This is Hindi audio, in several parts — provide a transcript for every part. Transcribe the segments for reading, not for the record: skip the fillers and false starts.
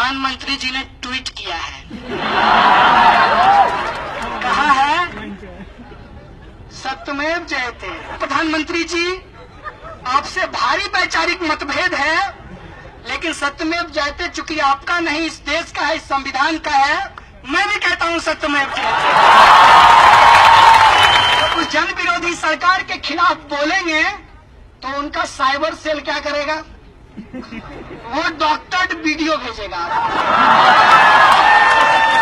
प्रधानमंत्री जी ने ट्वीट किया है, कहा है सत्यमेव जयते। प्रधानमंत्री जी, आपसे भारी वैचारिक मतभेद है, लेकिन सत्यमेव जयते चूंकि आपका नहीं, इस देश का है, इस संविधान का है, मैं भी कहता हूं सत्यमेव जयते। तो उस जन विरोधी सरकार के खिलाफ बोलेंगे तो उनका साइबर सेल क्या करेगा? वो डॉक्टर्ड वीडियो भेजेगा,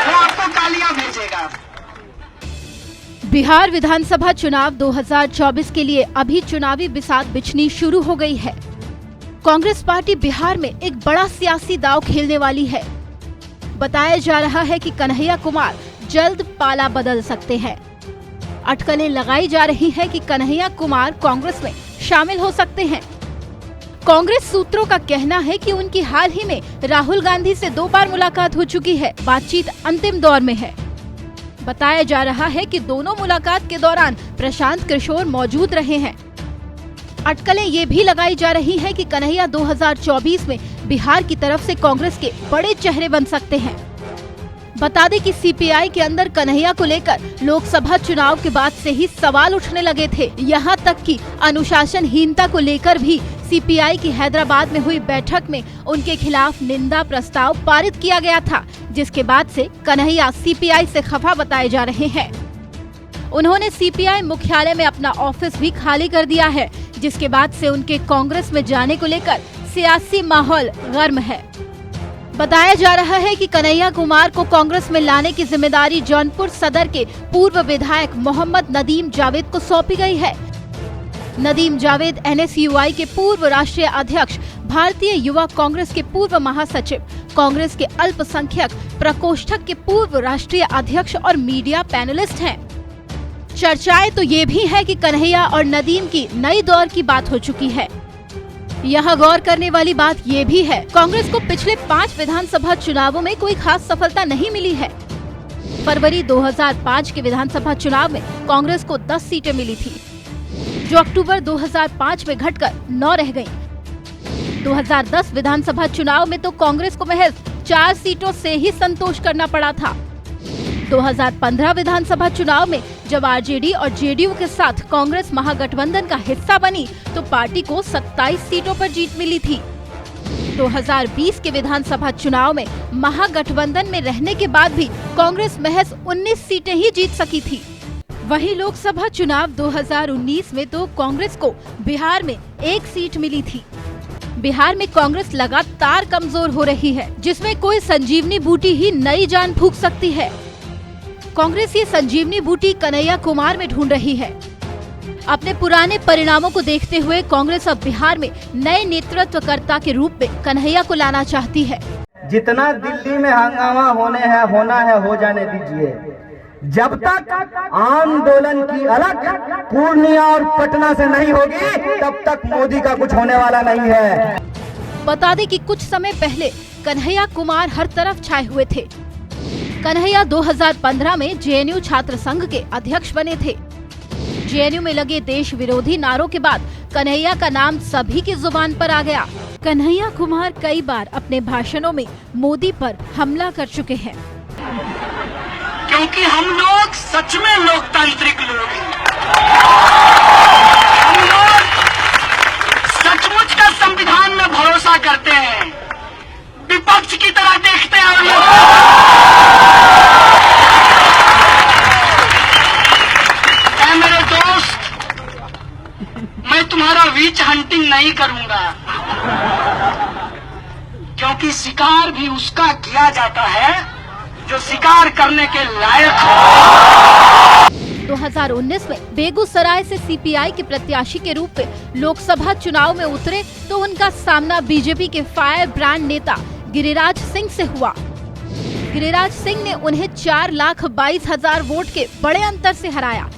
वो आपको गालियां भेजेगा। बिहार विधानसभा चुनाव 2024 के लिए अभी चुनावी बिसात बिछनी शुरू हो गई है। कांग्रेस पार्टी बिहार में एक बड़ा सियासी दांव खेलने वाली है। बताया जा रहा है कि कन्हैया कुमार जल्द पाला बदल सकते हैं। अटकलें लगाई जा रही है कि कन्हैया कुमार कांग्रेस में शामिल हो सकते हैं। कांग्रेस सूत्रों का कहना है कि उनकी हाल ही में राहुल गांधी से 2 बार मुलाकात हो चुकी है। बातचीत अंतिम दौर में है। बताया जा रहा है कि दोनों मुलाकात के दौरान प्रशांत किशोर मौजूद रहे हैं। अटकलें ये भी लगाई जा रही है कि कन्हैया 2024 में बिहार की तरफ से कांग्रेस के बड़े चेहरे बन सकते हैं। बता दें कि सीपीआई के अंदर कन्हैया को लेकर लोकसभा चुनाव के बाद से ही सवाल उठने लगे थे। यहाँ तक कि अनुशासनहीनता को लेकर भी सीपीआई की हैदराबाद में हुई बैठक में उनके खिलाफ निंदा प्रस्ताव पारित किया गया था, जिसके बाद से कन्हैया सीपीआई से खफा बताए जा रहे हैं। उन्होंने सीपीआई मुख्यालय में अपना ऑफिस भी खाली कर दिया है, जिसके बाद से उनके कांग्रेस में जाने को लेकर सियासी माहौल गर्म है। बताया जा रहा है कि कन्हैया कुमार को कांग्रेस में लाने की जिम्मेदारी जौनपुर सदर के पूर्व विधायक मोहम्मद नदीम जावेद को सौंपी गई है। नदीम जावेद एनएसयूआई के पूर्व राष्ट्रीय अध्यक्ष, भारतीय युवा कांग्रेस के पूर्व महासचिव, कांग्रेस के अल्पसंख्यक प्रकोष्ठक के पूर्व राष्ट्रीय अध्यक्ष और मीडिया पैनलिस्ट हैं। चर्चाएं तो ये भी है कि कन्हैया और नदीम की नई दौर की बात हो चुकी है। यहाँ गौर करने वाली बात ये भी है, कांग्रेस को पिछले 5 विधानसभा चुनावों में कोई खास सफलता नहीं मिली है। फरवरी 2005 के विधानसभा चुनाव में कांग्रेस को 10 सीटें मिली थी, जो अक्टूबर 2005 में घटकर 9 रह गयी। 2010 विधानसभा चुनाव में तो कांग्रेस को महज 4 सीटों से ही संतोष करना पड़ा था। 2015 विधानसभा चुनाव में जब आरजेडी और जेडीयू के साथ कांग्रेस महागठबंधन का हिस्सा बनी तो पार्टी को 27 सीटों पर जीत मिली थी। 2020 के विधानसभा चुनाव में महागठबंधन में रहने के बाद भी कांग्रेस महज 19 सीटें ही जीत सकी थी। वहीं लोकसभा चुनाव 2019 में तो कांग्रेस को बिहार में 1 सीट मिली थी। बिहार में कांग्रेस लगातार कमजोर हो रही है, जिसमें कोई संजीवनी बूटी ही नई जान फूंक सकती है। कांग्रेस ये संजीवनी बूटी कन्हैया कुमार में ढूंढ रही है। अपने पुराने परिणामों को देखते हुए कांग्रेस अब बिहार में नए नेतृत्वकर्ता के रूप में कन्हैया को लाना चाहती है। जितना दिल्ली में हंगामा होना है हो जाने दीजिए। जब तक आंदोलन की अलग पूर्णिया और पटना से नहीं होगी, तब तक मोदी का कुछ होने वाला नहीं है। बता दें कि कुछ समय पहले कन्हैया कुमार हर तरफ छाए हुए थे। कन्हैया 2015 में जेएनयू छात्र संघ के अध्यक्ष बने थे। जेएनयू में लगे देश विरोधी नारों के बाद कन्हैया का नाम सभी की जुबान पर आ गया। कन्हैया कुमार कई बार अपने भाषणों में मोदी पर हमला कर चुके हैं, क्योंकि हम लोग सच में लोकतांत्रिक लोग हैं। हम लोग सचमुच का संविधान में भरोसा करते हैं, विपक्ष की तरह देखते हैं। मेरे दोस्त, मैं तुम्हारा वीच हंटिंग नहीं करूंगा, क्योंकि शिकार भी उसका किया जाता है जो शिकार करने के लायक हो। 2019 में बेगूसराय से सीपीआई के प्रत्याशी के रूप में लोकसभा चुनाव में उतरे तो उनका सामना बीजेपी के फायर ब्रांड नेता गिरिराज सिंह से हुआ। गिरिराज सिंह ने उन्हें 4,22,000 वोट के बड़े अंतर से हराया।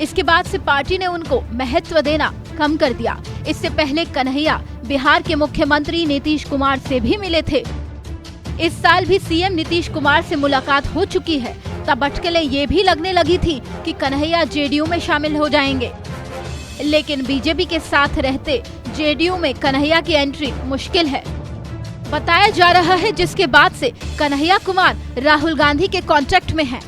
इसके बाद से पार्टी ने उनको महत्व देना कम कर दिया। इससे पहले कन्हैया बिहार के मुख्यमंत्री नीतीश कुमार से भी मिले थे। इस साल भी सीएम नीतीश कुमार से मुलाकात हो चुकी है। तब अटकलें ये भी लगने लगी थी कि कन्हैया जेडीयू में शामिल हो जाएंगे, लेकिन बीजेपी के साथ रहते जेडीयू में कन्हैया की एंट्री मुश्किल है। बताया जा रहा है, जिसके बाद से कन्हैया कुमार राहुल गांधी के कांटेक्ट में हैं।